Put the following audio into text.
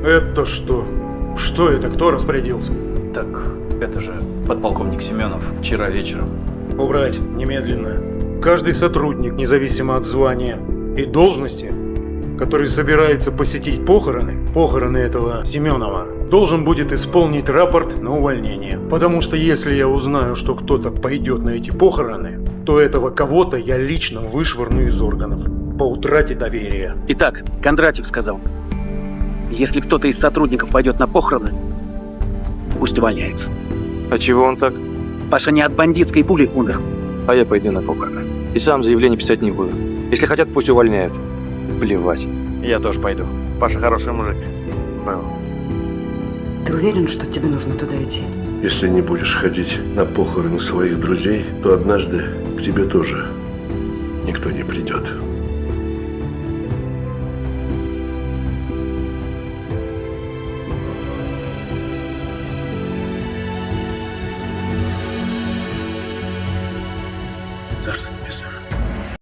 Это что? Что это? Кто распорядился? Так, это же подполковник Семенов вчера вечером. Убрать немедленно. Каждый сотрудник, независимо от звания и должности, который собирается посетить похороны этого Семенова, должен будет исполнить рапорт на увольнение. Потому что если я узнаю, что кто-то пойдет на эти похороны, то этого кого-то я лично вышвырну из органов по утрате доверия. Итак, Кондратьев сказал, если кто-то из сотрудников пойдет на похороны, пусть увольняется. А чего он так? Паша не от бандитской пули умер. А я пойду на похороны. И сам заявление писать не буду. Если хотят, пусть увольняют. Плевать. Я тоже пойду. Паша хороший мужик. Ты уверен, что тебе нужно туда идти? Если не будешь ходить на похороны своих друзей, то однажды к тебе тоже никто не придет. За что тебе, Сам?